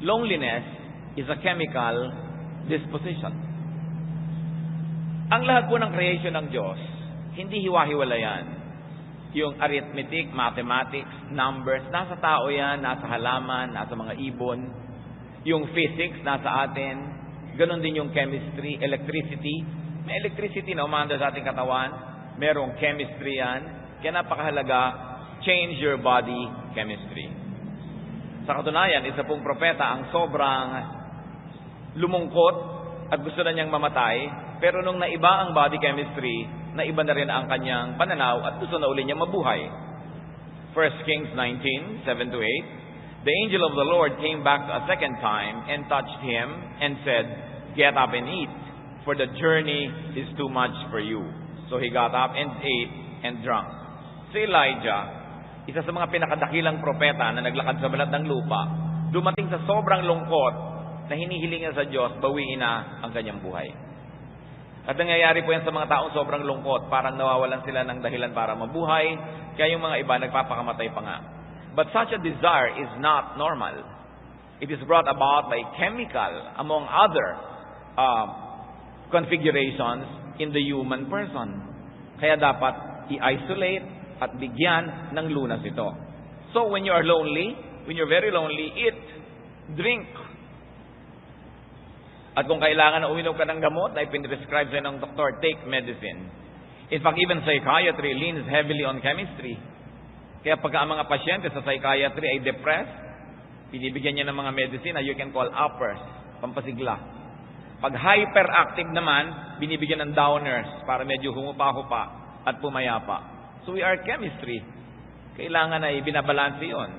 loneliness is a chemical disposition. Ang lahat po ng creation ng Diyos, hindi hiwa-hiwala yan. Yung arithmetic, mathematics, numbers, nasa tao yan, nasa halaman, nasa mga ibon. Yung physics, nasa atin. Ganon din yung chemistry, electricity. May electricity na umaandar sa ating katawan. Merong chemistry yan. Kaya napakahalaga, change your body chemistry. Sa katunayan, isa pong propeta ang sobrang lumungkot at gusto na niyang mamatay. Pero nung naiba ang body chemistry, naiba na rin ang kanyang pananaw at gusto na uli niya mabuhay. 1 Kings 19:7-8, the angel of the Lord came back a second time and touched him and said, "Get up and eat, for the journey is too much for you." So he got up and ate and drank. Si Elijah, isa sa mga pinakadakilang propeta na naglakad sa balat ng lupa, dumating sa sobrang lungkot na hinihiling niya sa Diyos, bawiin na ang kanyang buhay. At nangyayari po yan sa mga taong sobrang lungkot. Parang nawawalan sila ng dahilan para mabuhay. Kaya yung mga iba nagpapakamatay pa nga. But such a desire is not normal. It is brought about by chemical, among other configurations in the human person. Kaya dapat i-isolate at bigyan ng lunas ito. So when you are lonely, when you're very lonely, eat, drink. At kung kailangan na uminom ka ng gamot na ipinrescribe sa'yo ng doktor, take medicine. In fact, even psychiatry leans heavily on chemistry. Kaya pagka ang mga pasyente sa psychiatry ay depressed, pinibigyan niya ng mga medicine na you can call uppers, pampasigla. Pag hyperactive naman, binibigyan ng downers para medyo humupa-hupa at pumayapa. So we are chemistry. Kailangan ay binabalanse yun.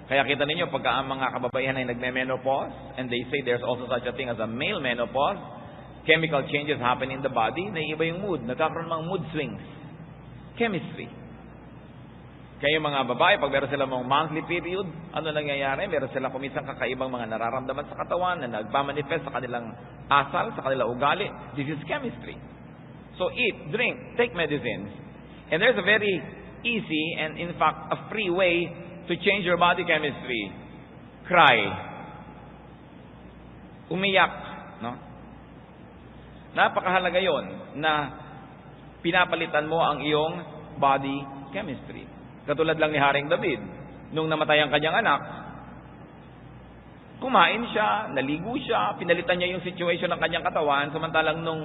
Kaya kita ninyo, pagka ang mga kababaihan ay nagme-menopause, and they say there's also such a thing as a male menopause, chemical changes happen in the body, naiiba yung mood, nagkakaroon ng mood swings. Chemistry. Kaya yung mga babae, pag meron sila mga monthly period, ano nangyayari? Meron sila kumisang kakaibang mga nararamdaman sa katawan na nagpamanifest sa kanilang asal, sa kanilang ugali. This is chemistry. So eat, drink, take medicines. And there's a very easy and in fact a free way to change your body chemistry. Cry. Umiyak. No? Napakahalaga yon na pinapalitan mo ang iyong body chemistry. Katulad lang ni Haring David. Nung namatay ang kanyang anak, kumain siya, naligo siya, pinalitan niya yung situation ng kanyang katawan, samantalang nung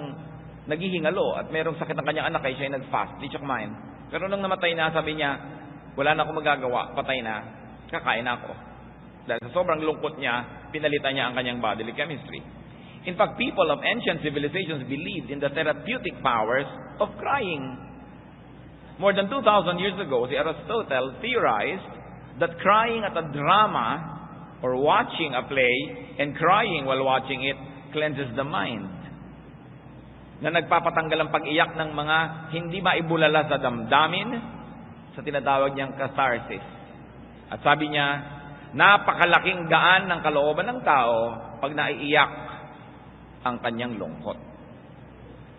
naghihingalo at merong sakit ng kanyang anak, ay siya ay nag-fast, di siya kumain. Pero nung namatay na, sabi niya, wala na akong magagawa, patay na, kakain ako. Dahil sa sobrang lungkot niya, pinalitan niya ang kanyang bodily chemistry. In fact, people of ancient civilizations believed in the therapeutic powers of crying. More than 2,000 years ago, si Aristotle theorized that crying at a drama or watching a play and crying while watching it cleanses the mind. Na nagpapatanggal ang pag-iyak ng mga hindi maibulala sa damdamin, sa tinatawag niyang catharsis. At sabi niya, napakalaking gaan ng kalooban ng tao pag naiiyak ang kanyang lungkot.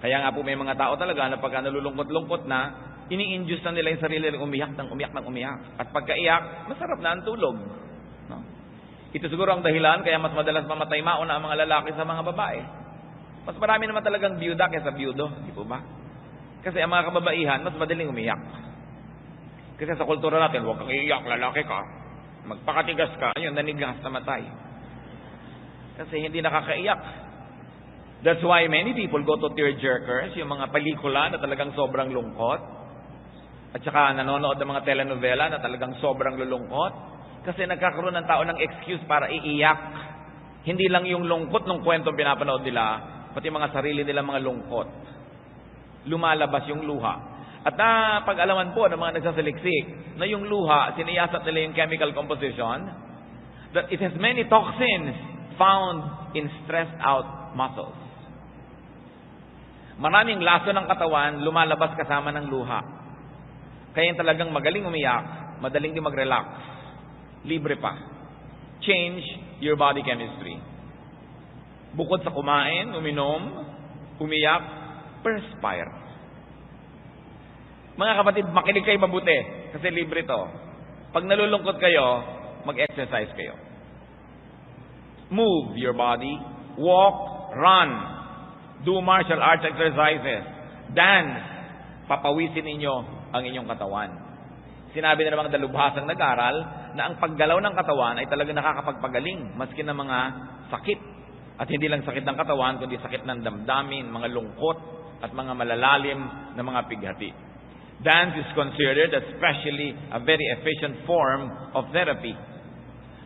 Kaya nga po may mga tao talaga na pagka nalulungkot-lungkot na, ini-induce na nila yung sarili ng umiyak ng umiyak ng umiyak. At pagkaiyak, masarap na ang tulog. No? Ito siguro ang dahilan kaya mas madalas mamatay mauna ang mga lalaki sa mga babae. Mas marami naman talagang byuda kaysa byudo, di po ba? Kasi ang mga kababaihan, mas madaling umiyak. Kasi sa kultura natin, huwag kang iiyak, lalaki ka. Magpakatigas ka, ayun, nanigas, namatay. Kasi hindi nakakaiyak. That's why many people go to tearjerkers, yung mga pelikula na talagang sobrang lungkot. At saka nanonood ng mga telenovela na talagang sobrang lulungkot. Kasi nagkakaroon ng tao ng excuse para iiyak. Hindi lang yung lungkot ng kwentong pinapanood nila, pati mga sarili nila mga lungkot. Lumalabas yung luha. At pag-alaman po ng mga nagsasaliksik na yung luha, siniyasat nila yung chemical composition, that it has many toxins found in stressed out muscles. Maraming laso ng katawan lumalabas kasama ng luha. Kaya yung talagang magaling umiyak, madaling din mag-relax. Libre pa. Change your body chemistry. Bukod sa kumain, uminom, umiyak, perspire. Mga kapatid, makinig kayo mabuti kasi libre to. Pag nalulungkot kayo, mag-exercise kayo. Move your body. Walk, run. Do martial arts exercises. Dance. Papawisin ninyo ang inyong katawan. Sinabi na namang dalubhasang nag-aral na ang paggalaw ng katawan ay talagang nakakapagpagaling maski ng mga sakit. At hindi lang sakit ng katawan, kundi sakit ng damdamin, mga lungkot, at mga malalalim na mga pighati. Dance is considered especially a very efficient form of therapy.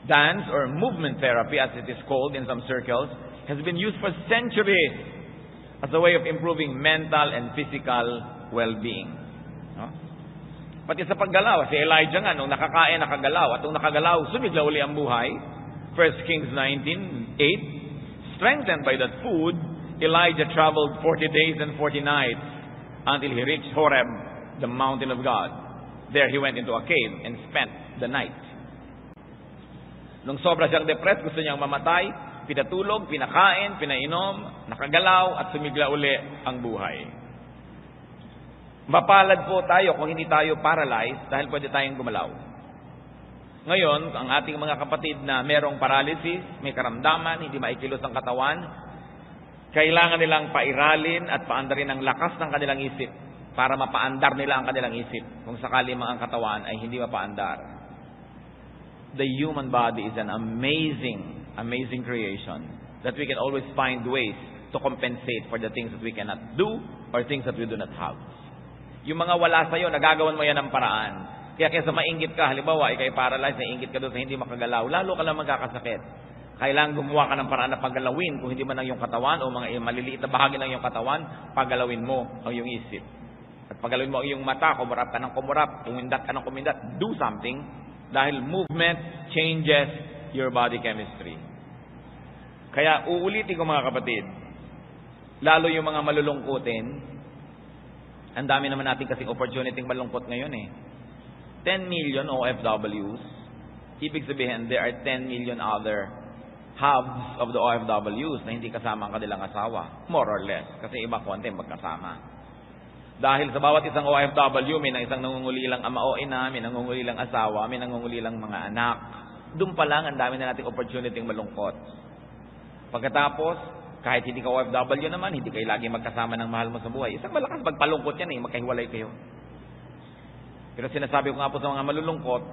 Dance, or movement therapy as it is called in some circles, has been used for centuries as a way of improving mental and physical well-being. No? Pati sa paggalaw, si Elijah nga, nung nakakain, nakagalaw, at nung nakagalaw, sumigla uli ang buhay. 1 Kings 19:8, strengthened by that food, Elijah traveled 40 days and 40 nights until he reached Horeb, the mountain of God. There he went into a cave and spent the night. Nung sobra siyang depressed, gusto niyang mamatay, pinatulog, pinakain, pinainom, nakagalaw, at sumigla uli ang buhay. Mapalad po tayo kung hindi tayo paralyzed dahil pwede tayong gumalaw. Ngayon, ang ating mga kapatid na merong paralysis, may karamdaman, hindi maikilos ang katawan, kailangan nilang pairalin at paandarin ang lakas ng kanilang isip para mapaandar nila ang kanilang isip kung sakali mang ang katawan ay hindi mapaandar. The human body is an amazing creation that we can always find ways to compensate for the things that we cannot do or things that we do not have. Yung mga wala sa'yo, nagagawan mo yan ng paraan. Kaya kaysa mainggit ka, halimbawa, ikay paralyzed, nainggit ka doon sa hindi makagalaw, lalo ka lang magkakasakit. Kailangan gumawa ka ng paraan na paggalawin, kung hindi man ang iyong katawan o mga maliliit na bahagi ng iyong katawan, paggalawin mo ang iyong isip. At paggalawin mo ang iyong mata, kumurap ka ng kumurap, kumindat ka ng kumindat, do something, dahil movement changes your body chemistry. Kaya uulitin ko mga kapatid, lalo yung mga malulungkutin, ang dami naman natin kasing opportunity malungkot ngayon eh. 10 million OFWs, ibig sabihin there are 10 million other halves of the OFWs na hindi kasama ang kanilang asawa. More or less. Kasi iba konti magkasama. Dahil sa bawat isang OFW, may isang nangungulilang ama o ina, may nangungulilang asawa, may nangungulilang mga anak. Doon pa lang, ang dami na nating opportunity malungkot. Pagkatapos, kahit hindi ka OFW naman, hindi kayo lagi magkasama ng mahal mo sa buhay. Isang malakas magpalungkot yan eh, magkahiwalay kayo. Pero sinasabi ko nga po sa mga malulungkot,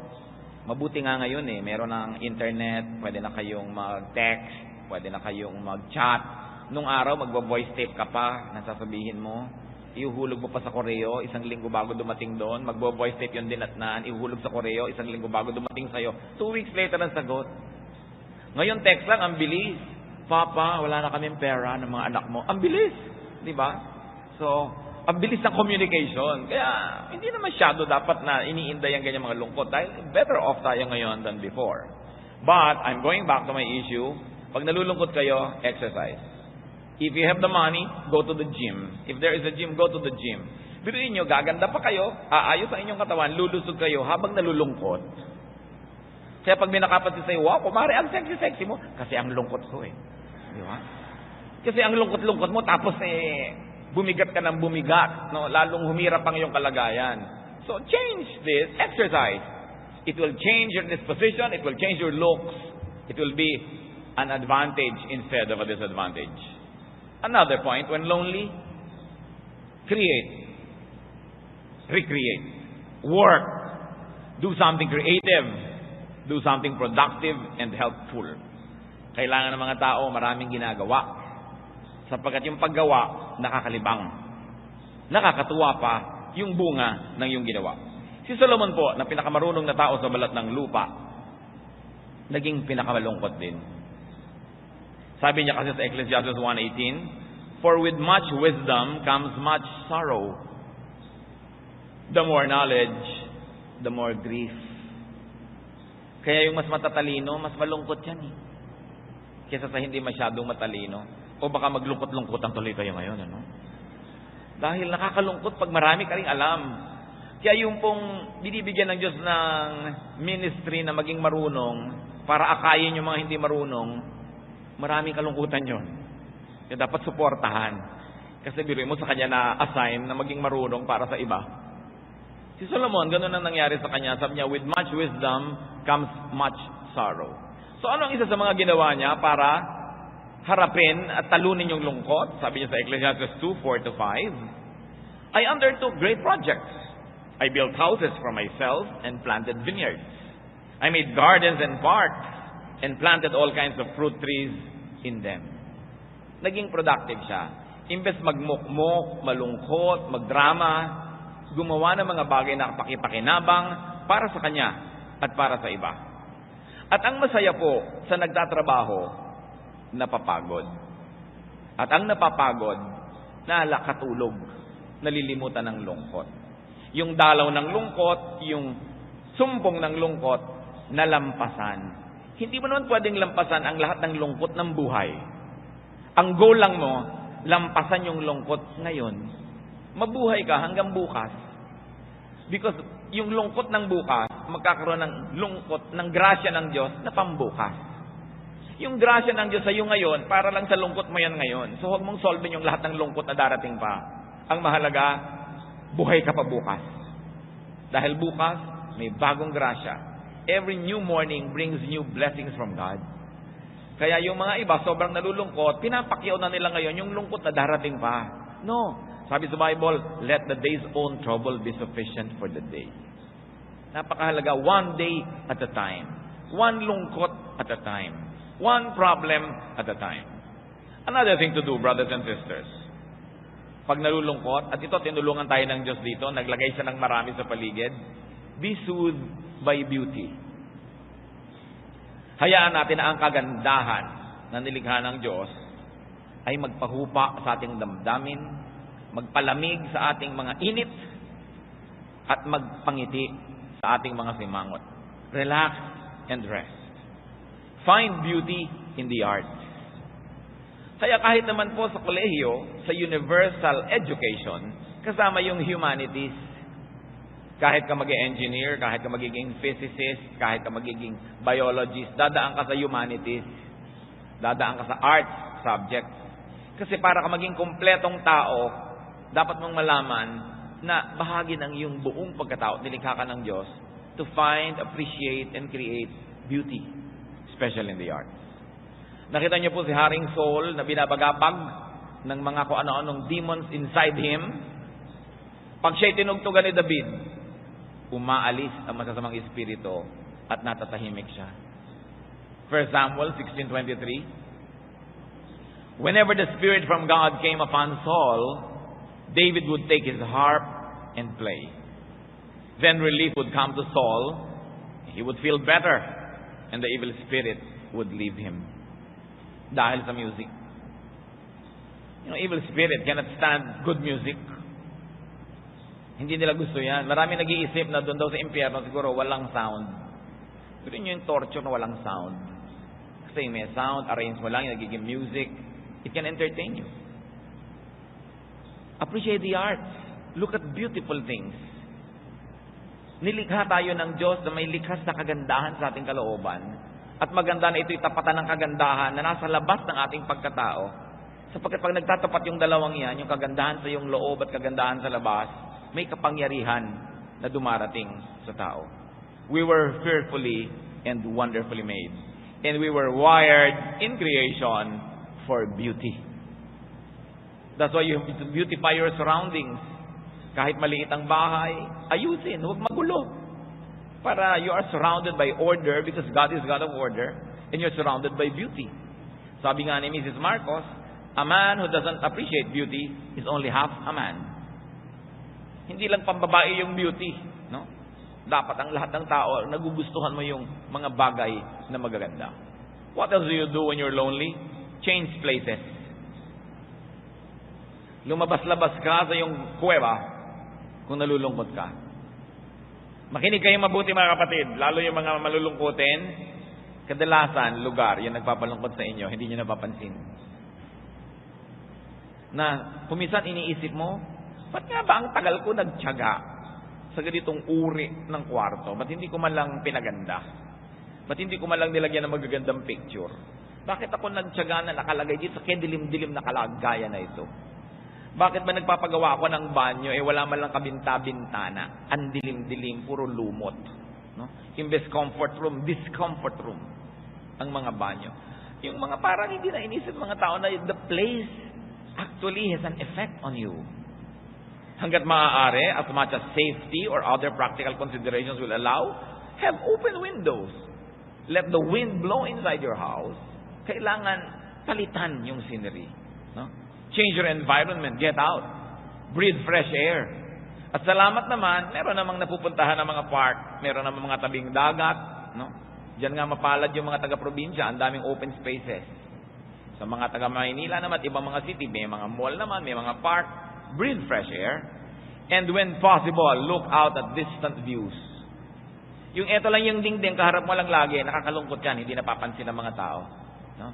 mabuti nga ngayon eh, meron ng internet, pwede na kayong mag-text, pwede na kayong mag-chat. Nung araw, magbo-voice tape ka pa, nasasabihin mo, ihuhulog mo pa sa koreo, isang linggo bago dumating doon, magbo-voice tape yun dinatnan, ihuhulog sa koreo, isang linggo bago dumating sa'yo, 2 weeks later ang sagot. Ngayon, text lang, ang bilis. Papa, wala na kaming pera ng mga anak mo. Ang bilis. Di ba? So, ang bilis ng communication. Kaya, hindi na masyado dapat na iniinday ang ganyan mga lungkot dahil better off tayo ngayon than before. But, I'm going back to my issue. Pag nalulungkot kayo, exercise. If you have the money, go to the gym. If there is a gym, go to the gym. Biruin nyo, gaganda pa kayo, aayos ang inyong katawan, lulusog kayo habang nalulungkot. Kaya pag may nakapansin sa'yo, wow, kumari, ang sexy-sexy mo. Kasi ang lungkot ko eh. Di ba? Kasi ang lungkot-lungkot mo, tapos bumigat ka ng bumigat. No? Lalong humirap ang iyong kalagayan. So, change this. Exercise. It will change your disposition. It will change your looks. It will be an advantage instead of a disadvantage. Another point, when lonely, create. Recreate. Work. Do something creative. Do something productive and helpful. Kailangan ng mga tao maraming ginagawa. Sapagkat yung paggawa, nakakalibang. Nakakatuwa pa yung bunga ng yung ginawa. Si Solomon po, na pinakamarunong na tao sa balat ng lupa, naging pinakamalungkot din. Sabi niya kasi sa Ecclesiastes 1:18, for with much wisdom comes much sorrow. The more knowledge, the more grief. Kaya yung mas matatalino, mas malungkot yan eh. Kesa sa hindi masyadong matalino. O baka maglungkot-lungkot ang tuloy kayo ngayon, ano? Dahil nakakalungkot pag marami ka ring alam. Kaya yung pong binibigyan ng Diyos ng ministry na maging marunong para akayin yung mga hindi marunong, maraming kalungkutan yon. Kaya dapat suportahan. Kasi biruin mo sa kanya na-assign na maging marunong para sa iba. Si Solomon, ganun ang nangyari sa kanya. Sabi niya, with much wisdom comes much sorrow. So ano ang isa sa mga ginawa niya para harapin at talunin yung lungkot? Sabi niya sa Ecclesiastes 2:4-5, I undertook great projects. I built houses for myself and planted vineyards. I made gardens and parks and planted all kinds of fruit trees in them. Naging productive siya. Imbes magmukmok, malungkot, magdrama, gumawa ng mga bagay na pakipakinabang para sa kanya at para sa iba. At ang masaya po sa nagtatrabaho, napapagod. At ang napapagod, nakatulog, nalilimutan ng lungkot. Yung dalaw ng lungkot, yung sumpong ng lungkot, nalampasan. Hindi mo naman pwedeng lampasan ang lahat ng lungkot ng buhay. Ang goal lang mo, lampasan yung lungkot ngayon. Mabuhay ka hanggang bukas. Because yung lungkot ng bukas, magkakaroon ng lungkot, ng grasya ng Diyos na pambukas. Yung grasya ng Diyos sa iyo ngayon, para lang sa lungkot mo yan ngayon. So huwag mong solvein yung lahat ng lungkot na darating pa. Ang mahalaga, buhay ka pa bukas. Dahil bukas, may bagong grasya. Every new morning brings new blessings from God. Kaya yung mga iba, sobrang nalulungkot, pinapakyaw na nila ngayon yung lungkot na darating pa. No. Sabi sa Bible, let the day's own trouble be sufficient for the day. Napakahalaga, one day at a time. One lungkot at a time. One problem at a time. Another thing to do, brothers and sisters. Pag nalulungkot, at ito, tinulungan tayo ng Diyos dito, naglagay siya ng marami sa paligid, be soothed by beauty. Hayaan natin na ang kagandahan na nilikha ng Diyos ay magpahupa sa ating damdamin, magpalamig sa ating mga init, at magpangiti sa ating mga simangot. Relax and rest. Find beauty in the arts. Kaya kahit naman po sa kolehiyo, sa universal education, kasama yung humanities. Kahit ka mag-engineer, kahit ka magiging physicist, kahit ka magiging biologist, dadaan ka sa humanities. Dadaan ka sa arts subjects. Kasi para ka maging kumpletong tao, dapat mong malaman na bahagi ng iyong buong pagkatao, nilikha ka ng Diyos, to find, appreciate, and create beauty, especially in the arts. Nakita niyo po si Haring Saul na binabagabag ng mga kung ano-anong demons inside him. Pag siya'y tinugtugan ni David, umaalis ang masasamang espiritu at natatahimik siya. 1 Samuel 16:23. Whenever the spirit from God came upon Saul, David would take his harp and play. Then relief would come to Saul. He would feel better, and the evil spirit would leave him. Dahil sa music. You know, evil spirit cannot stand good music. Hindi nila gusto yan. Marami nag-iisip na doon daw sa impyerno siguro walang sound. Gusto nyo yung torture na walang sound. Kasi may sound, arrange mo lang, yung nagiging music. It can entertain you. Appreciate the arts. Look at beautiful things. Nilikha tayo ng Diyos na may likhas na kagandahan sa ating kalooban. At maganda na ito'y tapatan ng kagandahan na nasa labas ng ating pagkatao. Sapagkat pag nagtatapat yung dalawang yan, yung kagandahan sa iyong loob at kagandahan sa labas, may kapangyarihan na dumarating sa tao. We were fearfully and wonderfully made. And we were wired in creation for beauty. That's why you have to beautify your surroundings. Kahit maliit ang bahay, ayusin, huwag magulo. Para you are surrounded by order because God is God of order and you're surrounded by beauty. Sabi nga ni Mrs. Marcos, a man who doesn't appreciate beauty is only half a man. Hindi lang pambabae yung beauty, no? Dapat ang lahat ng tao, nagugustuhan mo yung mga bagay na magaganda. What else do you do when you're lonely? Change places. Lumabas-labas ka sa yung kuweba kung nalulungkot ka. Makinig kayong mabuti mga kapatid, lalo yung mga malulungkutin, kadalasan, lugar, yung nagpapalungkot sa inyo, hindi nyo napapansin. Na, kumisan iniisip mo, ba't nga ba ang tagal ko nagtiyaga sa ganitong uri ng kwarto? Ba't hindi ko man lang pinaganda? Ba't hindi ko man lang nilagyan ng magagandang picture? Bakit ako nagtiyaga na nakalagay dito sa dilim-dilim na kalagayan na ito? Bakit ba nagpapagawa ako ng banyo wala man lang kabinta-bintana? Ang dilim-dilim, puro lumot. No? Imbes comfort room, discomfort room. ang mga banyo. Yung mga parang hindi na inisip mga tao na the place actually has an effect on you. Hanggat maaari, as much as safety or other practical considerations will allow, have open windows. Let the wind blow inside your house. Kailangan palitan yung scenery. No? Change your environment. Get out. Breathe fresh air. At salamat naman, meron namang napupuntahan ng mga park. Meron namang mga tabing dagat. No? Diyan nga mapalad yung mga taga-probinsya. Ang daming open spaces. Sa mga taga-Maynila naman, ibang mga city, may mga mall naman, may mga park. Breathe fresh air. And when possible, look out at distant views. Yung eto lang yung dingding, kaharap mo lang lagi, nakakalungkot yan, hindi napapansin ng mga tao. No?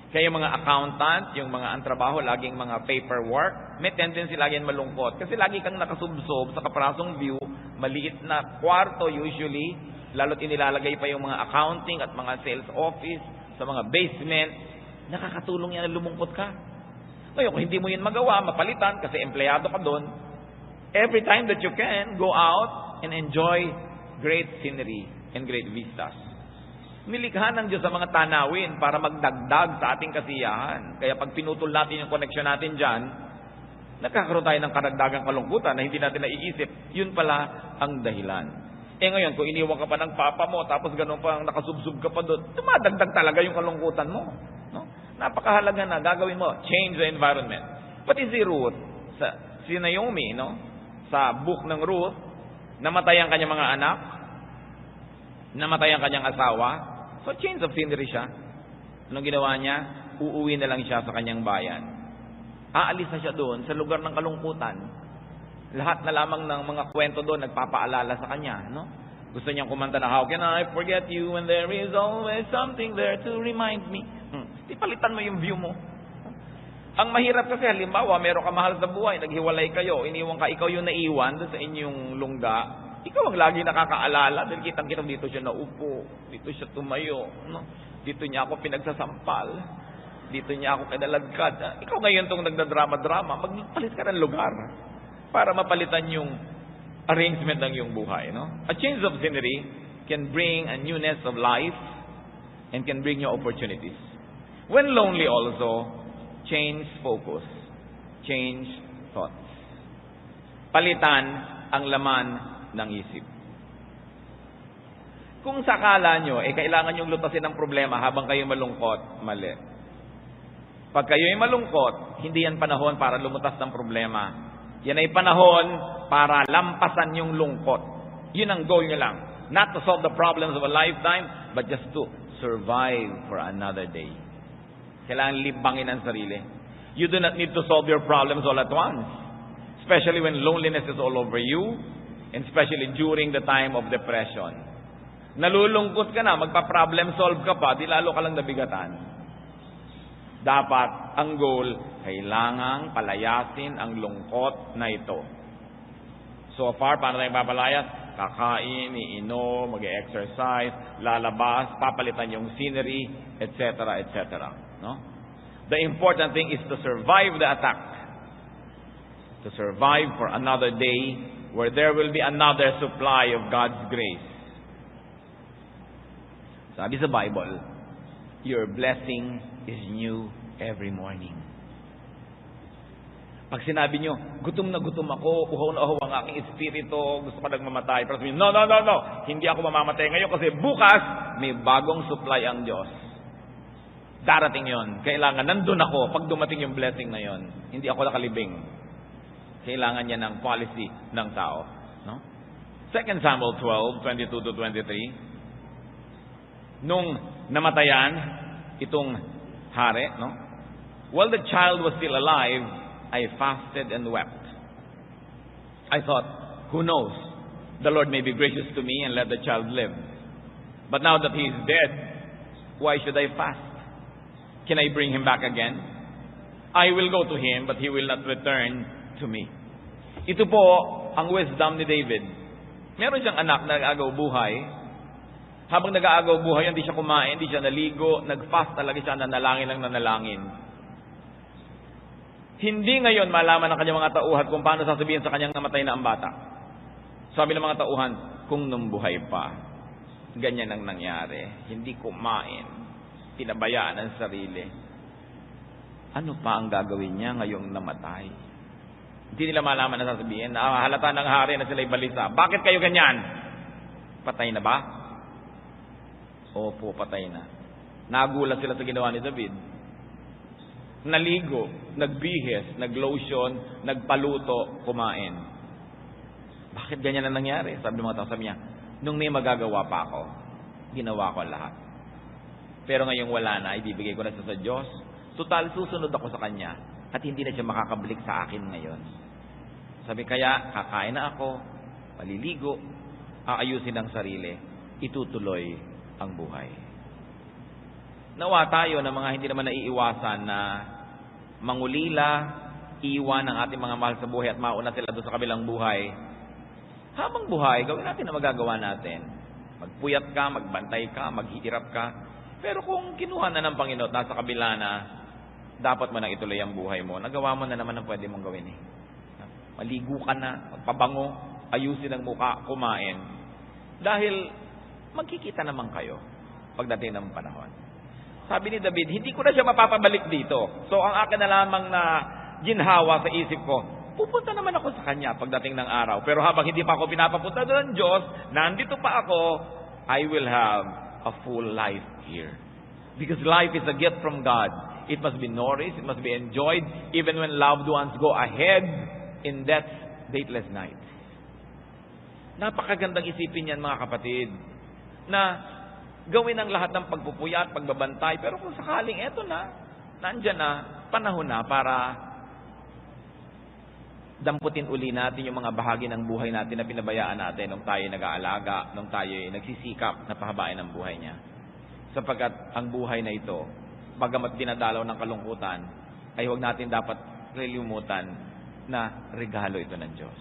Kaya yung mga accountant, yung mga antrabaho, laging mga paperwork, may tendency lagi malungkot. Kasi lagi kang nakasubsob sa kaprasong view, maliit na kwarto usually, lalo't inilalagay pa yung mga accounting at mga sales office sa mga basement, nakakatulong yan na lumungkot ka. Ngayon, kung hindi mo yun magawa, mapalitan kasi empleyado ka doon, every time that you can, go out and enjoy great scenery and great vistas. Nilikha ng Diyos sa mga tanawin para magdagdag sa ating kasiyahan. Kaya pag pinutol natin yung connection natin dyan, nagkakaroon tayo ng karagdagang kalungkutan na hindi natin naiisip, yun pala ang dahilan. Ngayon, kung iniwan ka pa ng papa mo, tapos ganun pa, nakasubsub ka pa doon, dumadagdag talaga yung kalungkutan mo. No? Napakahalaga na, gagawin mo, change the environment. Pati si Ruth, si Naomi, no? Sa book ng Ruth, namatay ang kanyang mga anak, namatay ang kanyang asawa, so change of scenery siya. Anong ginawa niya? Uuwi na lang siya sa kanyang bayan. Aalis na siya doon sa lugar ng kalungkutan. Lahat na lamang ng mga kwento doon nagpapaalala sa kanya, no? Gusto niyang kumanta na, how can I forget you when there is always something there to remind me? Ipalitan mo yung view mo. Ang mahirap kasi, halimbawa, meron ka mahal sa buhay, naghiwalay kayo, iniwan ka, ikaw yung naiwan doon sa inyong lungga, ikaw ang lagi nakakaalala, dahil kitang-kitang dito siya naupo, dito siya tumayo, no? Dito niya ako pinagsasampal, dito niya ako kinalagkad. Ikaw ngayon itong nagdadrama-drama, magpalit ka ng lugar para mapalitan yung arrangement ng iyong buhay. No? A change of scenery can bring a newness of life and can bring you opportunities. When lonely also, change focus, change thoughts. Palitan ang laman ng isip. Kung sakala nyo, kailangan nyong lutasin ang problema habang kayo malungkot, mali. Pag kayo ay malungkot, hindi yan panahon para lumutas ng problema. Yan ay panahon para lampasan yung lungkot. Yun ang goal nyo lang. Not to solve the problems of a lifetime, but just to survive for another day. Kailangan libangin ang sarili. You do not need to solve your problems all at once. Especially when loneliness is all over you, and especially during the time of depression. Nalulungkot ka na, magpa-problem solve ka pa, di lalo ka lang nabigatan. Dapat, ang goal, kailangang palayasin ang lungkot na ito. So far, paano tayo papalayas? Kakain, iinom, mag-exercise, lalabas, papalitan yung scenery, etc., etc. No? The important thing is to survive the attack. To survive for another day where there will be another supply of God's grace. Sabi sa Bible, your blessing is new every morning. Pag sinabi nyo, gutom na gutom ako, uhaw na uhaw ang aking espiritu, gusto ko nagmamatay. Pero sabihin, no. Hindi ako mamamatay ngayon kasi bukas may bagong supply ang Diyos. Darating yon. Kailangan, nandun ako pag dumating yung blessing na yon. Hindi ako nakalibing. Kailangan niya ng policy ng tao. No? 2 Samuel 12:22-23. Nung namatayan itong hari, no? While the child was still alive, I fasted and wept. I thought, who knows? The Lord may be gracious to me and let the child live. But now that he is dead, why should I fast? Can I bring him back again? I will go to him, but he will not return to me. Ito po ang wisdom ni David. Meron siyang anak na nag-aagaw buhay. Habang nag-aagaw buhay, hindi siya kumain, hindi siya naligo, nag-fast talaga siya, nanalangin lang nanalangin. Hindi ngayon malaman ng kanyang mga tauhan kung paano sasabihin sa kanyang namatay na ang bata. Sabi ng mga tauhan, kung nung buhay pa, ganyan ang nangyari. Hindi kumain, pinabayaan ang sarili. Ano pa ang gagawin niya ngayong namatay? Hindi nila malaman na sasabihin, halata ng hari na sila'y balisa. Bakit kayo ganyan? Patay na ba? Opo, patay na. Nagulat sila sa ginawa ni David. Naligo, nagbihis, naglotion, nagpaluto, kumain. Bakit ganyan ang nangyari? Sabi ng mga tao, sabi niya, nung may magagawa pa ako, ginawa ko lahat. Pero ngayong wala na, ibibigay ko na sa Diyos. Total, susunod ako sa Kanya at hindi na siya makakabalik sa akin ngayon. Sabi kaya, kakain na ako, maliligo, aayusin ang sarili, itutuloy ang buhay. Nawa tayo ng mga hindi naman naiiwasan na mangulila, iwan ang ating mga mahal sa buhay at mauna sila doon sa kabilang buhay. Habang buhay, gawin natin na magagawa natin. Magpuyat ka, magbantay ka, maghihirap ka. Pero kung kinuha na ng Panginoon, nasa kabila na, dapat mo nang ituloy ang buhay mo. Nagawa mo na naman ang pwede mong gawin eh. Maligo ka na, magpabango, ayusin ang mukha, kumain. Dahil magkikita naman kayo pagdating ng panahon. Sabi ni David, hindi ko na siya mapapabalik dito. So ang akin na lamang na ginhawa sa isip ko, pupunta naman ako sa Kanya pagdating ng araw. Pero habang hindi pa ako pinapapunta doon ng Diyos, nandito pa ako, I will have a full life here. Because life is a gift from God. It must be nourished, it must be enjoyed, even when loved ones go ahead in death's dateless night. Napakagandang isipin yan mga kapatid, na gawin ang lahat ng pagpupuyat, pagbabantay, pero kung sakaling eto na, nandyan na, panahon na para damputin uli natin yung mga bahagi ng buhay natin na pinabayaan natin nung tayo nag-aalaga, nung tayo nagsisikap na pahabain ang buhay niya. Sapagkat ang buhay na ito, bagamat dinadalaw ng kalungkutan, ay huwag natin dapat kalimutan na regalo ito ng Diyos.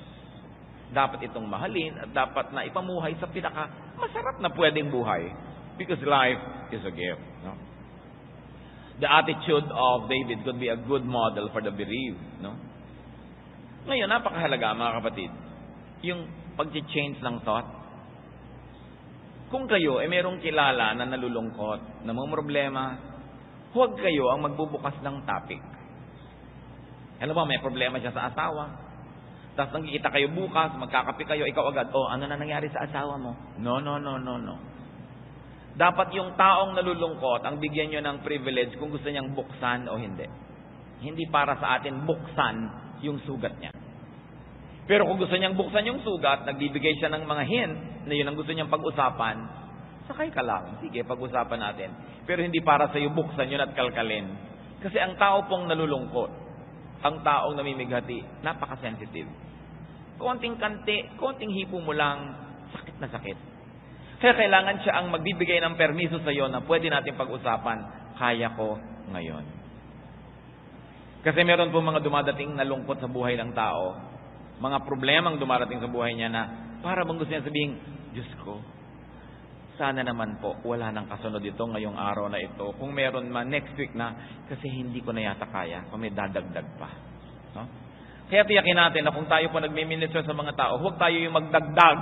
Dapat itong mahalin at dapat na ipamuhay sa pinaka masarap na pwedeng buhay. Because life is a gift. No? The attitude of David could be a good model for the bereaved. No? Ngayon, napakahalaga mga kapatid, yung pag-change ng thought. Kung kayo ay merong kilala na nalulungkot, na mga problema, huwag kayo ang magbubukas ng topic. Ano ba, may problema siya sa asawa. Tapos nagkikita kayo bukas, magkakape kayo, ikaw agad, ano na nangyari sa asawa mo? No. Dapat yung taong nalulungkot, ang bigyan nyo ng privilege kung gusto niyang buksan o hindi. Hindi para sa atin buksan yung sugat niya. Pero kung gusto niyang buksan yung sugat, nagbibigay siya ng mga hint na yun ang gusto niyang pag-usapan, sakay ka lang. Sige, pag-usapan natin. Pero hindi para sa iyo buksan yun at kalkalin. Kasi ang tao pong nalulungkot, ang taong namimighati, napaka-sensitive. Konting kante, konting hipo mo lang, sakit na sakit. Kaya kailangan siya ang magbibigay ng permiso sa iyo na pwede natin pag-usapan, kaya ko ngayon. Kasi meron po mga dumadating na lungkot sa buhay ng tao, mga problemang dumarating sa buhay niya na para bang gusto niya sabihin, Diyos ko, sana naman po wala nang kasunod ito ngayong araw na ito. Kung meron man, next week na, kasi hindi ko na yata kaya kung may dadagdag pa. No? Kaya tiyakin natin na kung tayo po nagmi-minister sa mga tao, huwag tayo yung magdagdag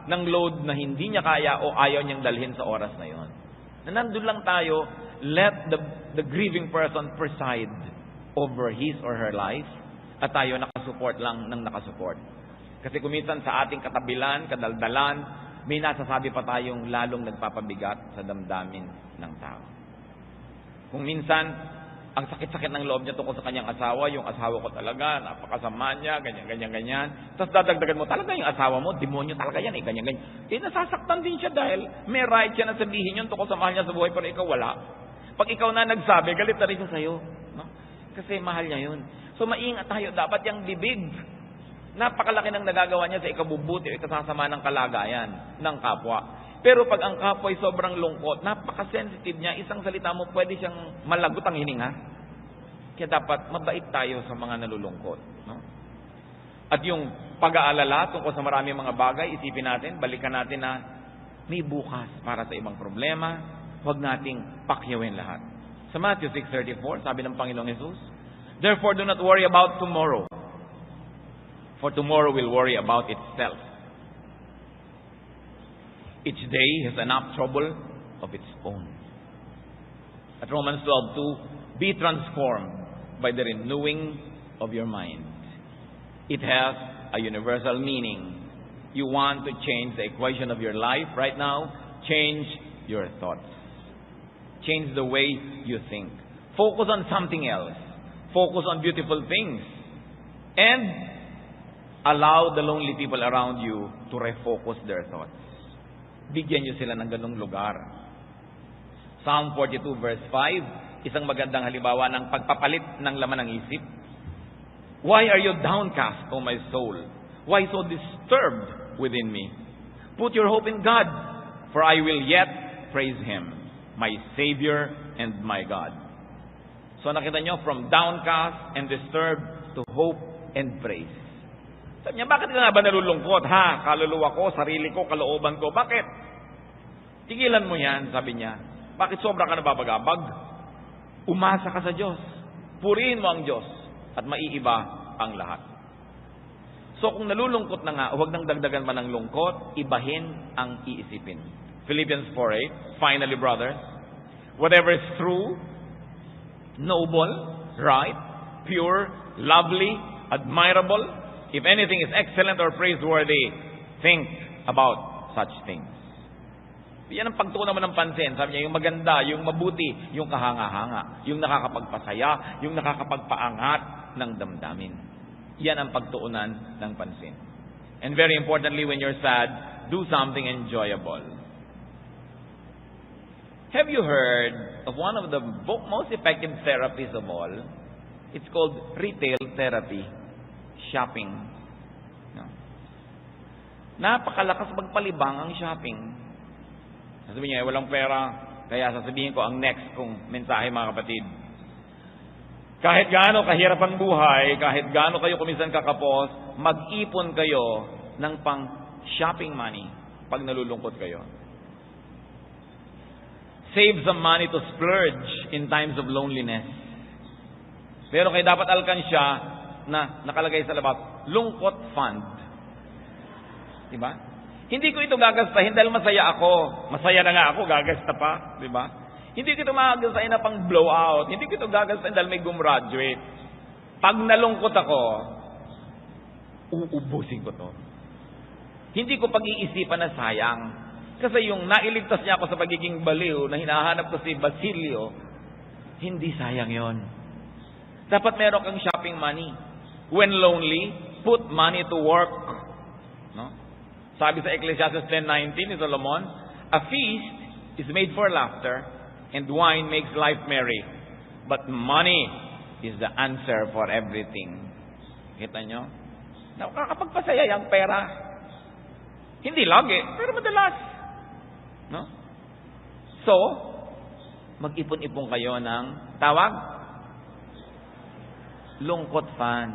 ng load na hindi niya kaya o ayaw niyang dalhin sa oras na yon. Na nandun lang tayo, let the grieving person preside over his or her life at tayo nakasupport lang ng nakasupport. Kasi kuminsan sa ating katabilan, kadaldalan, may nasasabi pa tayong lalong nagpapabigat sa damdamin ng tao. Kung minsan, ang sakit-sakit ng loob niya tungkol sa kanyang asawa, yung asawa ko talaga, napakasama niya, ganyan. Tapos dadagdagan mo, talaga yung asawa mo, demonyo talaga yan, ganyan. Nasasaktan din siya dahil may right siya na sabihin yun tungkol sa mahal niya sa buhay, pero ikaw wala. Pag ikaw na nagsabi, galit na rin siya sa'yo. No? Kasi mahal niya yun. So maingat tayo, dapat yung bibig. Napakalaki ng nagagawa niya sa ikabubuti o ikasasama ng kalagayan ng kapwa. Pero pag ang kapwa ay sobrang lungkot, napaka-sensitive niya, isang salita mo, pwede siyang malagot ang hininga. Kaya dapat mabait tayo sa mga nalulungkot. No? At yung pag-aalala tungkol sa maraming mga bagay, isipin natin, balikan natin na may bukas para sa ibang problema, huwag nating pakyawin lahat. Sa Matthew 6:34, sabi ng Panginoong Jesus, therefore do not worry about tomorrow, for tomorrow will worry about itself. Each day has enough trouble of its own. At Romans 12:2, be transformed by the renewing of your mind. It has a universal meaning. You want to change the equation of your life right now? Change your thoughts. Change the way you think. Focus on something else. Focus on beautiful things. And allow the lonely people around you to refocus their thoughts. Bigyan nyo sila ng ganung lugar. Psalm 42 verse 5, isang magandang halimbawa ng pagpapalit ng laman ng isip. Why are you downcast, O my soul? Why so disturbed within me? Put your hope in God, for I will yet praise Him, my Savior and my God. So nakita nyo, from downcast and disturbed to hope and praise. Sabi niya, bakit ka nga ba nalulungkot? Ha? Kaluluwa ko, sarili ko, kalooban ko. Bakit? Tigilan mo yan, sabi niya. Bakit sobra ka nababagabag? Umasa ka sa Diyos. Purihin mo ang Diyos at maiiba ang lahat. So kung nalulungkot na nga, huwag nang dagdagan pa ng lungkot, ibahin ang iisipin. Philippians 4:8, finally brothers, whatever is true, noble, right, pure, lovely, admirable, if anything is excellent or praiseworthy, think about such things. Yan ang pagtuunan mo ng pansin. Sabi niya, yung maganda, yung mabuti, yung kahanga-hanga, yung nakakapagpasaya, yung nakakapagpaangat ng damdamin. Yan ang pagtuunan ng pansin. And very importantly, when you're sad, do something enjoyable. Have you heard of one of the most effective therapies of all? It's called retail therapy. Shopping. No. Napakalakas magpalibang ang shopping. Sasabihin niya, walang pera, kaya sasabihin ko ang next kong mensahe, mga kapatid. Kahit gaano kahirap ang buhay, kahit gaano kayo kuminsan kakapos, mag-ipon kayo ng pang shopping money pag nalulungkot kayo. Save some money to splurge in times of loneliness. Pero kayo dapat alkansya na nakalagay sa labas, lungkot fund. Diba? Hindi ko ito gagastahin dahil masaya ako. Masaya na nga ako, gagasta pa. Diba? Hindi ko ito magagastahin na pang blowout. Hindi ko ito gagastahin dahil may gumraduate. Pag nalungkot ako, uubusin ko to. Hindi ko pag-iisipan na sayang. Kasi yung nailigtas niya ako sa pagiging baliw na hinahanap ko si Basilio, hindi sayang yon. Dapat meron kang shopping money. When lonely, put money to work. No? Sabi sa Ecclesiastes 10:19 ni Solomon, a feast is made for laughter, and wine makes life merry. But money is the answer for everything. Kita nyo? Nakakapagpasaya yung pera. Hindi lagi, pero madalas. No? So, mag-ipon-ipon kayo ng tawag? Lungkot fund.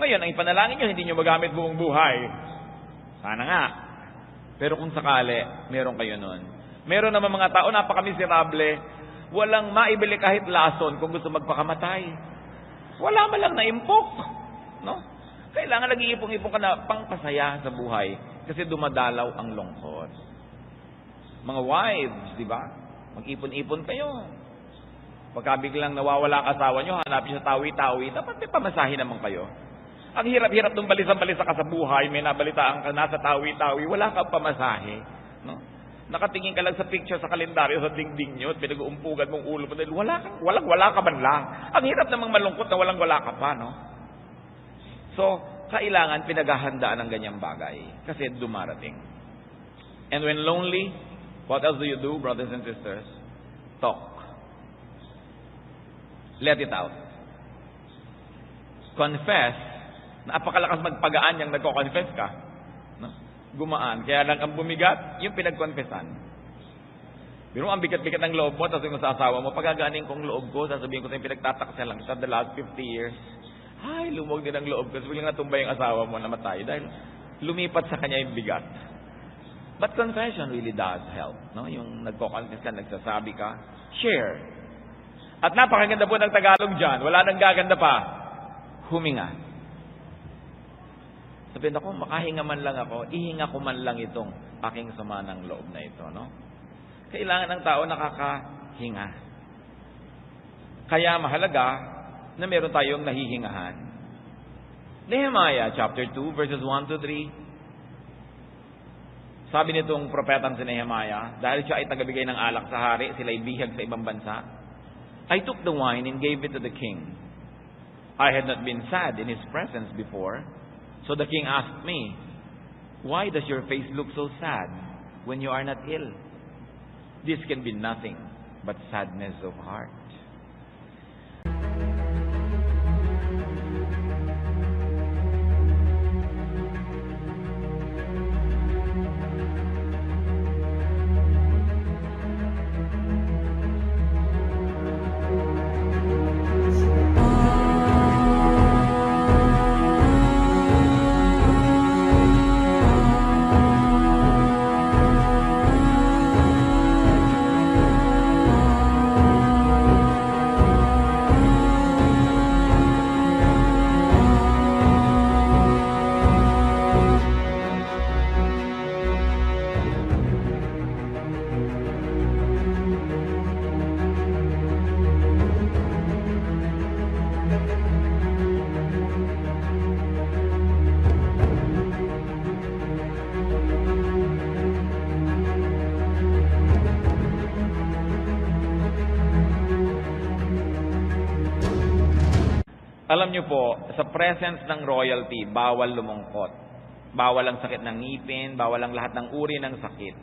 Ngayon, ang ipanalangin nyo, hindi nyo magamit buong buhay. Sana nga. Pero kung sakali, meron kayo nun. Meron naman mga tao, napakamiserable, walang maibili kahit lason kung gusto magpakamatay. Wala man lang naimpok. No? Kailangan nag-iipong-ipong ka na pangpasaya sa buhay kasi dumadalaw ang lungkot. Mga wives, di ba? Mag-ipon-ipon kayo. Pagka biglang nawawala ang asawa nyo, hanapin sa tawi-tawi, dapat may pamasahe naman kayo. Ang hirap-hirap nung balisa-balisa ka sa buhay, may nabalitaan ka nasa tawi-tawi, wala kang pamasahe. No? Nakatingin ka lang sa picture sa kalendaryo sa dingding nyo at pinag-uumpugan mong ulo mo dahil wala ka man lang. Ang hirap namang malungkot na wala ka pa, no? So, kailangan pinaghahandaan ng ganyang bagay kasi dumarating. And when lonely, what else do you do, brothers and sisters? Talk. Let it out. Confess. Napakalakas magpagaan yung nagko-confess ka. No? Gumaan. Kaya lang ang bumigat, yung pinag-confessan. Pero ang bigat-bigat ng loob mo, tapos yung sa asawa mo, pagagaanin kong loob ko, sasabihin ko sa yung pinagtatakasya lang sa the last 50 years, ay, lumog din ang loob ko. Sabihin nga tumbay yung asawa mo, namatay. Dahil lumipat sa kanya yung bigat. But confession really does help. No? Yung nagko-confess ka, nagsasabi ka, share. At napakaganda po ng Tagalog dyan. Wala nang gaganda pa. Huminga. Sabihin ako, makahinga man lang ako, ihinga ko man lang itong aking sama ng loob na ito, no? Kailangan ng tao hinga. Kaya mahalaga na meron tayong nahihingahan. Nehemiah chapter 2 verses 1 to 3. Sabi nitong propetang si Nehemiah, dahil siya ay tagabigay ng alak sa hari, sila ay bihag sa ibang bansa. I took the wine and gave it to the king. I had not been sad in his presence before. So the king asked me, "Why does your face look so sad when you are not ill?" This can be nothing but sadness of heart. Alam niyo po, sa presence ng royalty, bawal lumungkot. Bawal ang sakit ng ngipin, bawal ang lahat ng uri ng sakit.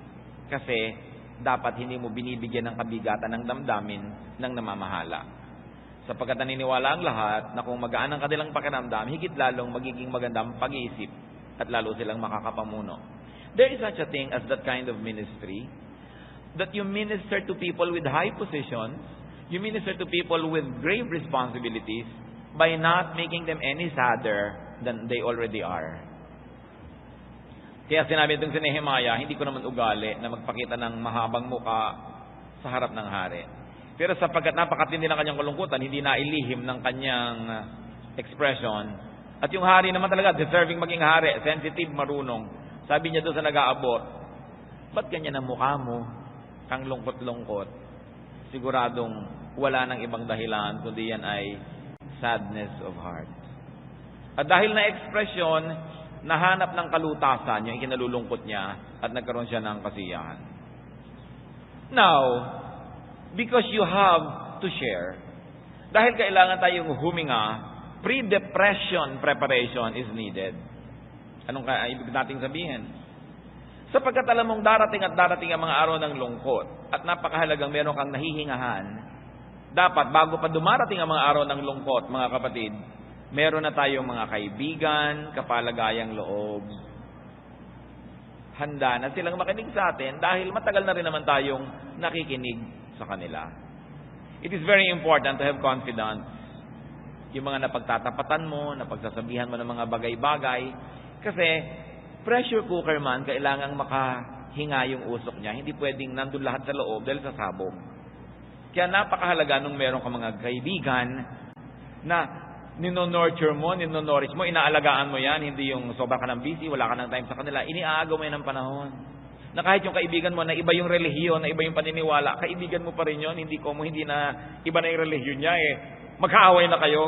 Kasi dapat hindi mo binibigyan ng kabigatan ng damdamin ng namamahala. Sapagkat naniniwala ang lahat na kung magaan ang kanilang pakiramdam, higit lalong magiging magandang pag-iisip at lalo silang makakapamuno. There is such a thing as that kind of ministry, that you minister to people with high positions, you minister to people with grave responsibilities, by not making them any sadder than they already are. Kaya sinabi itong si Nehemiah, hindi ko naman ugali na magpakita ng mahabang muka sa harap ng hari. Pero sapagkat napakatindi ng kanyang kalungkutan, hindi na ilihim ng kanyang expression. At yung hari naman talaga, deserving maging hari, sensitive, marunong. Sabi niya doon sa nag-aabot, "Ba't ganyan ang mukha mo? Kang lungkot-lungkot." Siguradong wala nang ibang dahilan, kundi yan ay sadness of heart. At dahil na ekspresyon, nahanap ng kalutasan yung ikinalulungkot niya at nagkaroon siya ng kasiyahan. Now, because you have to share, dahil kailangan tayong huminga, pre-depression preparation is needed. Anong ibig nating sabihin? Sapagkat alam mong darating at darating ang mga araw ng lungkot at napakahalagang meron kang nahihingahan, dapat, bago pa dumarating ang mga araw ng lungkot, mga kapatid, meron na tayong mga kaibigan, kapalagayang loob. Handa na silang makinig sa atin dahil matagal na rin naman tayong nakikinig sa kanila. It is very important to have confidence. Yung mga napagtatapatan mo, napagsasabihan mo ng mga bagay-bagay. Kasi, pressure cooker man, kailangang makahinga yung usok niya. Hindi pwedeng nandun lahat sa loob dahil sa sabog. Kaya napakahalaga nung meron ka mga kaibigan na nino-nurture mo, nino-nourish mo, inaalagaan mo yan, hindi yung sobra ka ng busy, wala ka ng time sa kanila, iniaagaw mo yan ng panahon. Na kahit yung kaibigan mo na iba yung relihiyon, na iba yung paniniwala, kaibigan mo pa rin yun, hindi na iba na yung relihiyon niya magkaaway na kayo.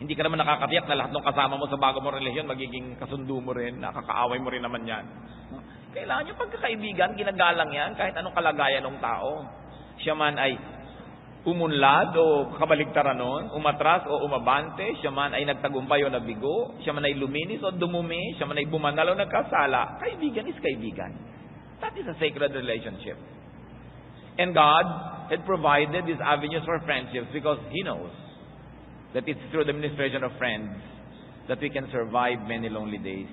Hindi ka naman nakakatiyak na lahat ng kasama mo sa bago mong relihiyon, magiging kasundo mo rin, nakakaaway mo rin naman yan. Kailangan yung pagkakaibigan, ginagalang yan, kahit anong kalagayan ng tao. Siya man ay umunlad o kabaligtaran nun, umatras o umabante, siya man ay nagtagumpay o nabigo, siya man ay luminis o dumumi, siya man ay bumanal o nagkasala, kaibigan is kaibigan. That is a sacred relationship. And God had provided these avenues for friendships because He knows that it's through the ministration of friends that we can survive many lonely days.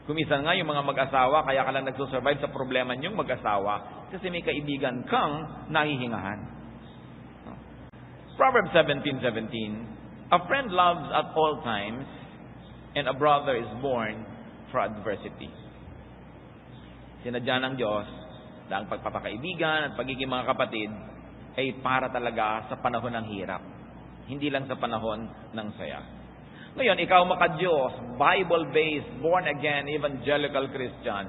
Kumisan nga yung mga mag-asawa, kaya ka lang nagsusurvive sa problema niyong mag-asawa kasi may kaibigan kang nahihingahan. Proverbs 17:17, "A friend loves at all times, and a brother is born for adversity." Sinadya ng Diyos na ang pagpapakaibigan at pagiging mga kapatid ay para talaga sa panahon ng hirap, hindi lang sa panahon ng saya. Ngayon, ikaw maka-Diyos, Bible-based, born-again, evangelical Christian,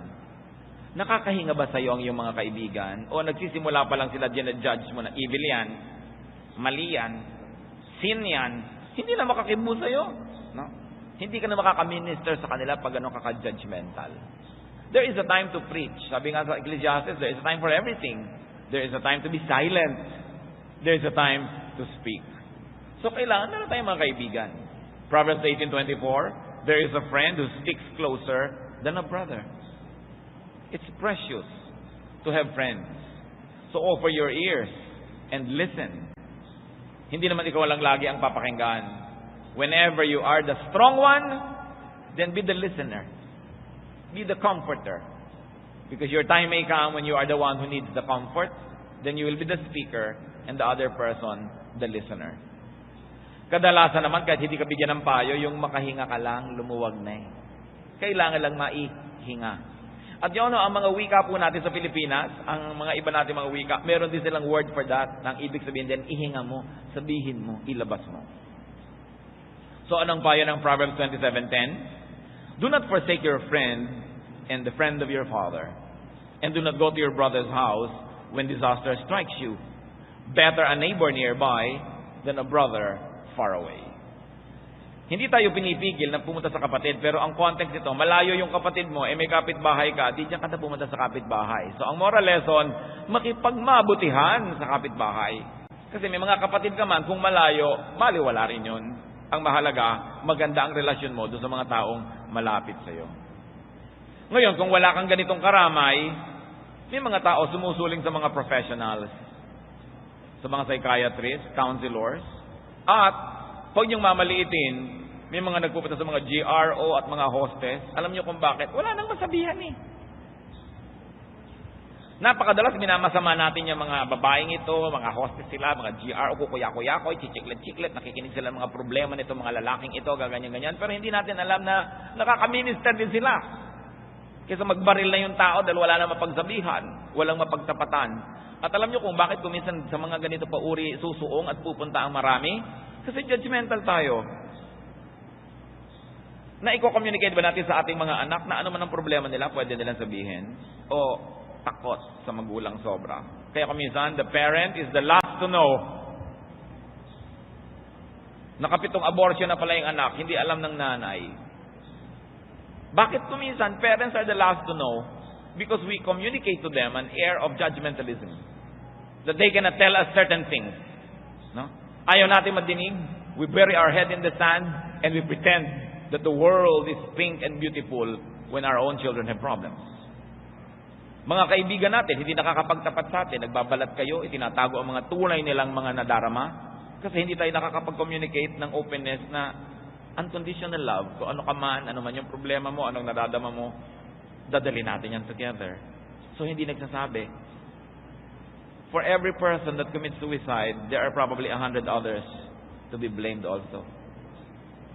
Nakakahinga ba sa'yo ang iyong mga kaibigan? O nagsisimula pa lang sila ginajudge mo na evil yan, mali yan, sin yan, hindi na makakibo sa'yo. No? Hindi ka na makaka-minister sa kanila pag ano kaka-judgmental. There is a time to preach. Sabi nga sa Ecclesiastes, there is a time for everything. There is a time to be silent. There is a time to speak. So kailangan meron tayong mga kaibigan. Proverbs 18:24, there is a friend who sticks closer than a brother. It's precious to have friends. So offer your ears and listen. Hindi naman ikaw lang lagi ang papakinggan. Whenever you are the strong one, then be the listener. Be the comforter. Because your time may come when you are the one who needs the comfort, then you will be the speaker and the other person, the listener. Kadalasan naman, kahit hindi ka bigyan ng payo, yung makahinga ka lang, lumuwag na eh. Kailangan lang maihinga. At yun, ang mga wika po natin sa Pilipinas, ang mga iba natin mga wika, meron din silang word for that. Nang ibig sabihin din, ihinga mo, sabihin mo, ilabas mo. So, anong payo ng Proverbs 27:10? Do not forsake your friend and the friend of your father. And do not go to your brother's house when disaster strikes you. Better a neighbor nearby than a brother far away. Hindi tayo pinipigil na pumunta sa kapatid, pero ang context nito, malayo yung kapatid mo, may kapitbahay ka, di dyan ka na pumunta sa kapitbahay. So ang moral lesson, makipagmabutihan sa kapitbahay. Kasi may mga kapatid ka man, kung malayo, maliwala rin yun. Ang mahalaga, maganda ang relasyon mo doon sa mga taong malapit sa iyo. Ngayon, kung wala kang ganitong karamay, may mga tao sumusuling sa mga professionals, sa mga psychiatrists, counselors, at pag yung mamaliitin, may mga nagpupunta sa mga GRO at mga hostess. Alam niyo kung bakit? Wala nang masabihan eh. Napakadalas minamasama natin yung mga babaeng ito, mga hostess sila, mga GRO, kukuya-kuya-koy, chichiklet-chiklet, nakikinig sila ng mga problema nito, mga lalaking ito, gaganyan-ganyan. Pero hindi natin alam na nakaka-minister din sila. Kaysa magbaril na yung tao dahil wala na mapagsabihan, walang mapagtapatan. At alam niyo kung bakit kuminsan sa mga ganito pa uri susuong at pupunta ang marami? Kasi judgmental tayo. Na i-communicate ba natin sa ating mga anak na ano man ang problema nila, pwede nilang sabihin? O takot sa magulang sobra? Kaya kuminsan, the parent is the last to know. Nakapitong abortion na pala yung anak, hindi alam ng nanay. Bakit kuminsan, parents are the last to know? Because we communicate to them an air of judgmentalism. That they cannot tell us certain things. No? Ayaw natin madinig. We bury our head in the sand and we pretend that the world is pink and beautiful when our own children have problems. Mga kaibigan natin, hindi nakakapagtapat sa atin, nagbabalat kayo, itinatago ang mga tunay nilang mga nadarama, kasi hindi tayo nakakapag-communicate ng openness na unconditional love. Kung ano ka man, ano man yung problema mo, anong naradama mo, dadali natin yan together. So hindi nagsasabi. For every person that commits suicide, there are probably 100 others to be blamed also.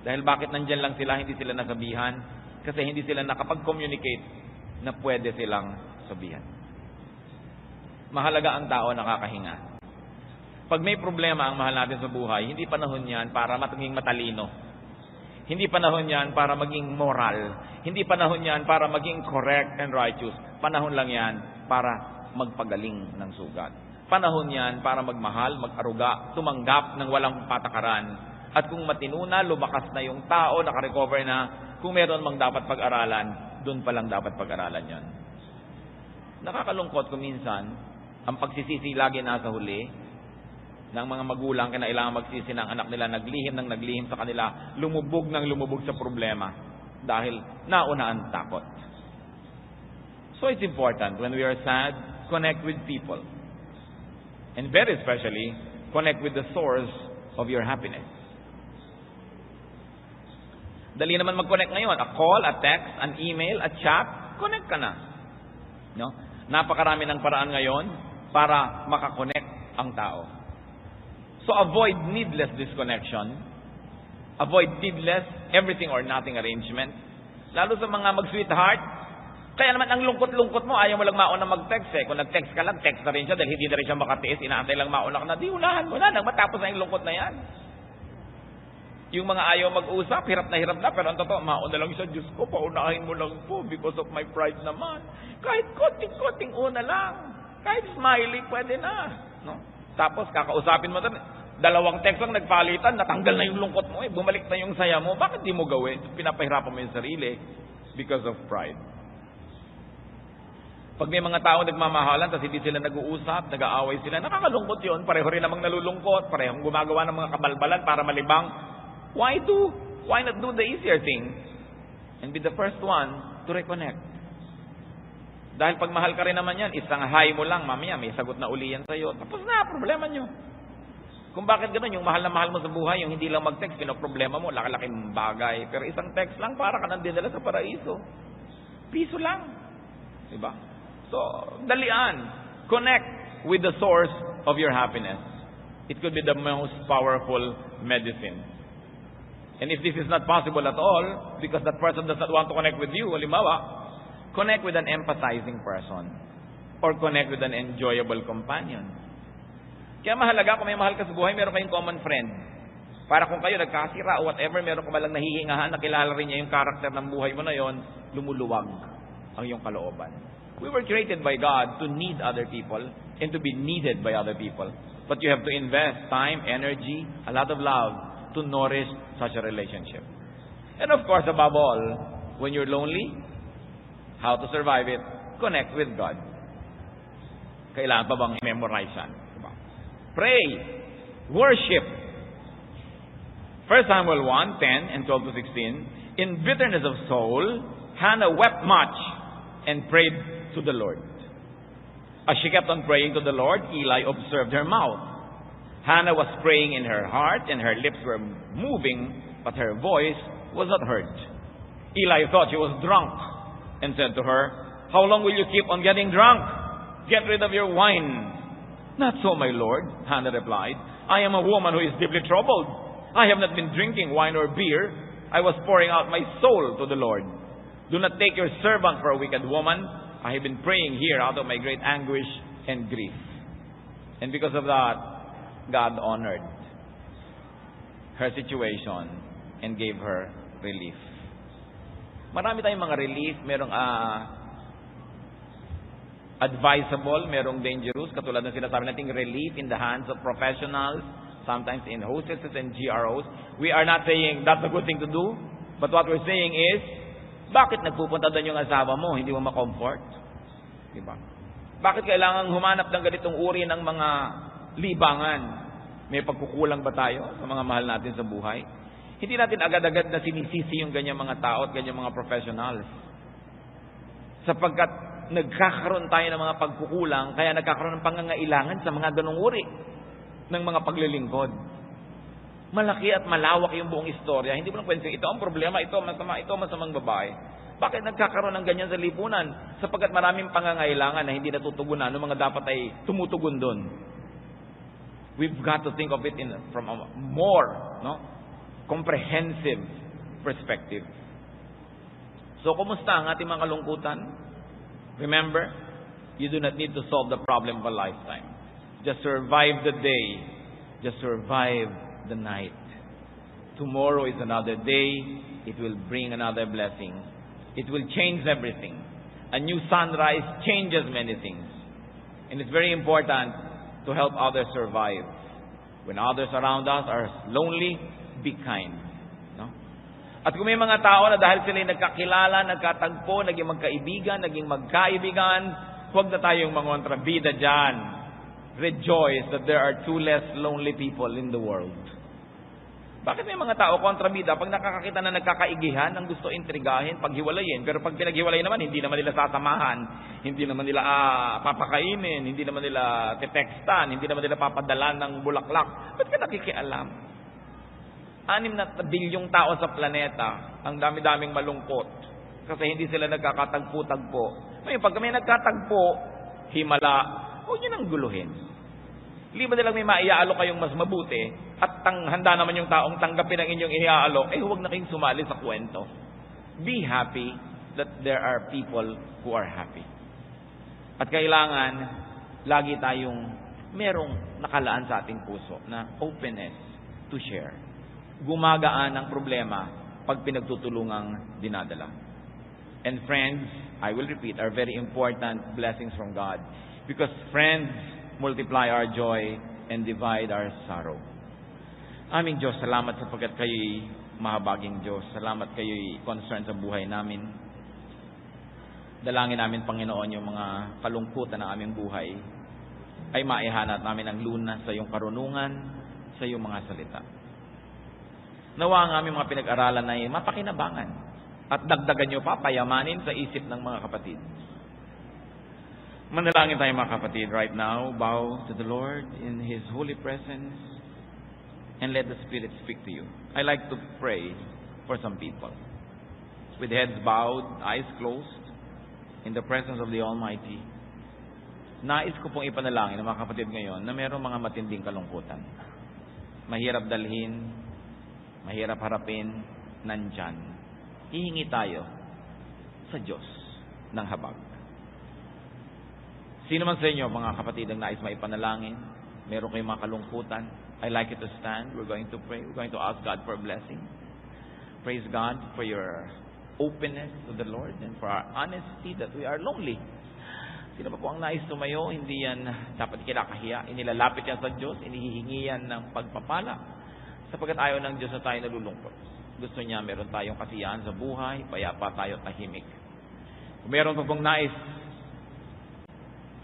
Dahil bakit nandyan lang sila, hindi sila nasabihan? Kasi hindi sila nakapag-communicate na pwede silang sabihan. Mahalaga ang tao nakakahinga. Pag may problema ang mahal natin sa buhay, hindi panahon yan para maging matalino. Hindi panahon yan para maging moral. Hindi panahon yan para maging correct and righteous. Panahon lang yan para magpagaling ng sugat. Panahon yan para magmahal, mag-aruga, tumanggap ng walang patakaran. At kung matinuna, lumakas na yung tao, nakarecover na, kung meron mang dapat pag-aralan, dun pa lang dapat pag-aralan yon. Nakakalungkot kung minsan, ang pagsisisi lagi nasa huli, ng mga magulang kinailangan magsisi ng anak nila, naglihim sa kanila, lumubog sa problema, dahil nauna ang takot. So it's important, when we are sad, connect with people. And very especially, connect with the source of your happiness. Dali naman mag-connect ngayon. A call, a text, an email, a chat, connect ka na. No? Napakarami ng paraan ngayon para makakonect ang tao. So avoid needless disconnection. Avoid needless everything or nothing arrangement. Lalo sa mga mag-sweetheart. Kaya naman ang lungkot-lungkot mo, ayaw mo lang mauna mag-text eh. Kung nag-text ka lang, text na rin siya dahil hindi na rin siya makatiis. Inaantay lang mauna ka na. Di, unahan mo na. Nang matapos na yung lungkot na yan. Yung mga ayaw mag-usap, hirap na, pero ang totoo, mauna lang siya, Diyos ko, paunahin mo lang po because of my pride naman. Kahit konting-konting una lang. Kahit smiley, pwede na. No? Tapos, kakausapin mo, 2 text lang nagpalitan, natanggal na yung lungkot mo, bumalik na yung saya mo. Bakit di mo gawin? Pinapahirapan mo yung sarili because of pride. Pag may mga tao nagmamahalan, tapos hindi sila nag-uusap, nag-aaway sila, nakakalungkot yun. Pareho rin namang nalulungkot, parehong gumagawa ng mga kabalbalan para malibang. Why not do the easier thing and be the first one to reconnect? Dahil pag mahal ka rin naman yan, isang hi mo lang, mamaya may sagot na uli yan sa'yo. Tapos na, problema nyo. Kung bakit gano'n, yung mahal na mahal mo sa buhay, yung hindi lang mag-text, pinoproblema mo, laki-laking bagay. Pero isang text lang, para ka nang dinala sa paraiso. Piso lang. Diba? So, dalian. Connect with the source of your happiness. It could be the most powerful medicine. And if this is not possible at all, because that person does not want to connect with you, halimbawa, connect with an empathizing person. Or connect with an enjoyable companion. Kaya mahalaga, kung may mahal ka sa buhay, meron kayong common friend. Para kung kayo nagkasira o whatever, meron ka malang nahihingahan, nakilala rin niya yung karakter ng buhay mo na yon, lumuluwag ang iyong kalooban. We were created by God to need other people and to be needed by other people. But you have to invest time, energy, a lot of love to nourish such a relationship. And of course, above all, when you're lonely, how to survive it? Connect with God. Kailangan pa bang memorize yan? Diba? Pray. Worship. 1 Samuel 1:10 and 12 to 16. In bitterness of soul, Hannah wept much and prayed to the Lord. As she kept on praying to the Lord, Eli observed her mouth. Hannah was praying in her heart, and her lips were moving, but her voice was not heard. Eli thought she was drunk, and said to her, "How long will you keep on getting drunk? Get rid of your wine." "Not so, my lord," Hannah replied. "I am a woman who is deeply troubled. I have not been drinking wine or beer. I was pouring out my soul to the Lord. Do not take your servant for a wicked woman. I have been praying here out of my great anguish and grief." And because of that, God honored her situation and gave her relief. Marami tayong mga relief. Merong advisable, merong dangerous. Katulad ng sinasabi nating relief in the hands of professionals, sometimes in hostesses and GROs. We are not saying that's a good thing to do. But what we're saying is, bakit nagpupunta doon yung asawa mo? Hindi mo ma-comfort? Diba? Bakit kailangan humanap ng ganitong uri ng mga libangan? May pagkukulang ba tayo sa mga mahal natin sa buhay? Hindi natin agad-agad na sinisisi yung ganyang mga tao at ganyang mga professionals. Sapagkat nagkakaroon tayo ng mga pagkukulang, kaya nagkakaroon ng pangangailangan sa mga ganong uri ng mga paglilingkod. Malaki at malawak yung buong istorya. Hindi mo lang pwede, ito ang problema, ito masama, ito masamang babae. Bakit nagkakaroon ng ganyan sa lipunan? Sapagkat maraming pangangailangan na hindi natutugunan ng mga dapat ay tumutugon doon. We've got to think of it from a more comprehensive perspective. So, kumusta ang ating mga kalungkutan? Remember, you do not need to solve the problem of a lifetime. Just survive the day. Just survive the night. Tomorrow is another day. It will bring another blessing. It will change everything. A new sunrise changes many things. And it's very important to help others survive. When others around us are lonely, be kind. No? At kung may mga tao na dahil sila nagkakilala, nagkatagpo, naging magkaibigan, naging magkaibigan, huwag na tayong mangontrabida dyan. Rejoice that there are 2 less lonely people in the world. Bakit may mga tao kontrabida pag nakakakita na nagkakaigihan, ang gusto intrigahin, paghiwalayin, pero pag pinaghiwalay naman, hindi naman nila sasamahan, hindi naman nila papakainin, hindi naman nila titextan, hindi naman nila papadalan ng bulaklak. Ba't ka nakikialam? 6 bilyong tao sa planeta, ang dami-daming malungkot kasi hindi sila nagkakatagpo-tagpo. Ngayon, pag kami nagkatagpo, himala, huwag nyo nang guluhin. Liba nilang may maiaalok kayong mas mabuti at handa naman yung taong tanggapin ang inyong iniaalok, huwag na kayong sumali sa kwento. Be happy that there are people who are happy. At kailangan, lagi tayong merong nakalaan sa ating puso na openness to share. gumagaan ang problema pag pinagtutulungang dinadala. And friends, I will repeat, are very important blessings from God. Because friends multiply our joy and divide our sorrow. Aming Diyos, salamat sapagkat kayo'y mahabaging Diyos. Salamat kayo'y concerned sa buhay namin. Dalangin namin, Panginoon, yung mga kalungkutan ng aming buhay ay maihanap namin ang lunas sa iyong karunungan, sa iyong mga salita. Nawa ang aming mga pinag-aralan ay mapakinabangan at dagdagan niyo pa, payamanin sa isip ng mga kapatid. Manalangin tayo mga kapatid right now. Bow to the Lord in His holy presence and let the Spirit speak to you. I like to pray for some people. With heads bowed, eyes closed, in the presence of the Almighty. Nais ko pong ipanalangin ng mga kapatid ngayon na mayroong mga matinding kalungkutan. Mahirap dalhin, mahirap harapin, nandyan. Hihingi tayo sa Diyos ng habag. Sino man sa inyo, mga kapatid, ang nais maipanalangin, meron kayong mga kalungkutan, I'd like you to stand. We're going to pray. We're going to ask God for a blessing. Praise God for your openness to the Lord and for our honesty that we are lonely. Sino pa po ang nais tumayo, hindi yan dapat kinakahiya. Inilalapit yan sa Diyos, inihihingi yan ng pagpapala. Sapagkat ayaw ng Diyos na tayo nalulungkot. Gusto niya meron tayong kasiyahan sa buhay, payapa tayo tahimik. Kung meron pa pong nais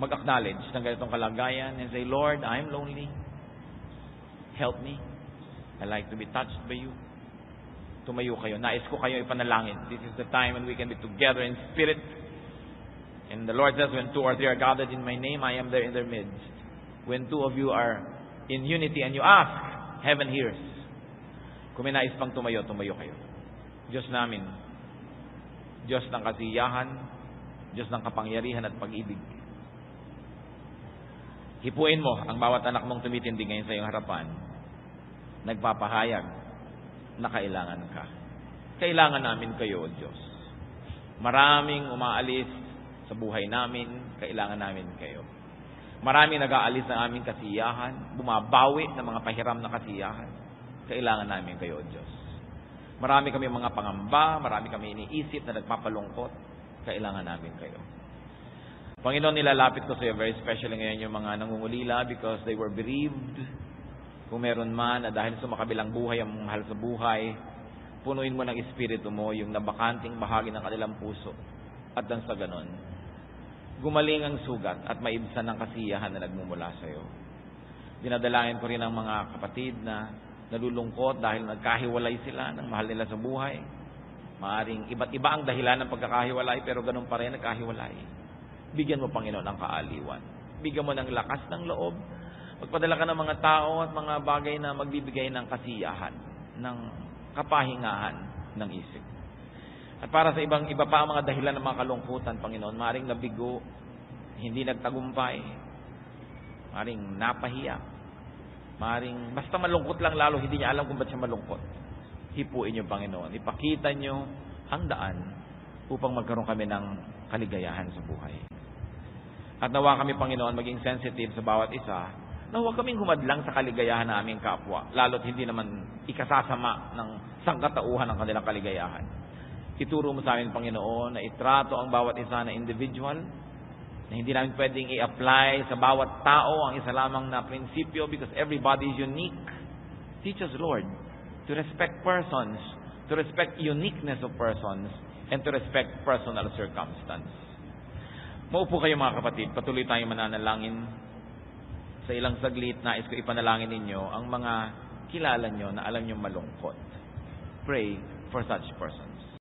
mag-acknowledge ng ganitong kalagayan and say, Lord, I'm lonely. Help me. I like to be touched by you. Tumayo kayo. Nais ko kayo ipanalangin. This is the time when we can be together in spirit. And the Lord says, when 2 or 3 are gathered in my name, I am there in their midst. When 2 of you are in unity and you ask, heaven hears. Kung may nais pang tumayo, tumayo kayo. Diyos namin, Diyos ng kasiyahan, Diyos ng kapangyarihan at pag-ibig. Hipuin mo ang bawat anak mong tumitindi ngayon sa iyong harapan. Nagpapahayag na kailangan ka. Kailangan namin kayo, O Diyos. Maraming umaalis sa buhay namin, kailangan namin kayo. Maraming nag-aalis ng aming kasiyahan, bumabawi ng mga pahiram na kasiyahan. Kailangan namin kayo, O Diyos. Marami kami mga pangamba, marami kami iniisip na nagpapalungkot. Kailangan namin kayo. Panginoon, nilalapit ko sa iyo very especially ngayon yung mga nangungulila because they were bereaved. Kung meron man na dahil sa makabilang buhay ang mahal sa buhay, punuin mo ng Espiritu mo yung nabakanting bahagi ng kanilang puso. At nang sa ganon, gumaling ang sugat at maibsan ng kasiyahan na nagmumula sa iyo. Dinadalangin ko rin ang mga kapatid na nalulungkot dahil nagkahiwalay sila ng mahal nila sa buhay. Maaring iba't iba ang dahilan ng pagkakahiwalay pero ganun pa rin nagkahiwalay. Bigyan mo, Panginoon, ng kaaliwan. Bigyan mo ng lakas ng loob. Magpadala ka ng mga tao at mga bagay na magbibigay ng kasiyahan, ng kapahingahan ng isip. At para sa iba pa ang mga dahilan ng mga kalungkutan, Panginoon, maring nabigo, hindi nagtagumpay, maring napahiya, maring basta malungkot lang lalo, hindi niya alam kung ba't siya malungkot. Hipuin niyo, Panginoon. Ipakita niyo ang daan upang magkaroon kami ng kaligayahan sa buhay. At nawa kami, Panginoon, maging sensitive sa bawat isa, na huwag kaming humadlang sa kaligayahan ng aming kapwa, lalo't hindi naman ikasasama ng sangkatauhan ng kanilang kaligayahan. Ituro mo sa amin, Panginoon, na itrato ang bawat isa na individual, na hindi namin pwedeng i-apply sa bawat tao ang isa lamang na prinsipyo because everybody is unique. Teach us, Lord, to respect persons, to respect uniqueness of persons, and to respect personal circumstance. Maupo kayo mga kapatid, patuloy tayong mananalangin. Sa ilang saglit, nais ko ipanalangin ninyo ang mga kilala nyo na alam nyo malungkot. Pray for such persons.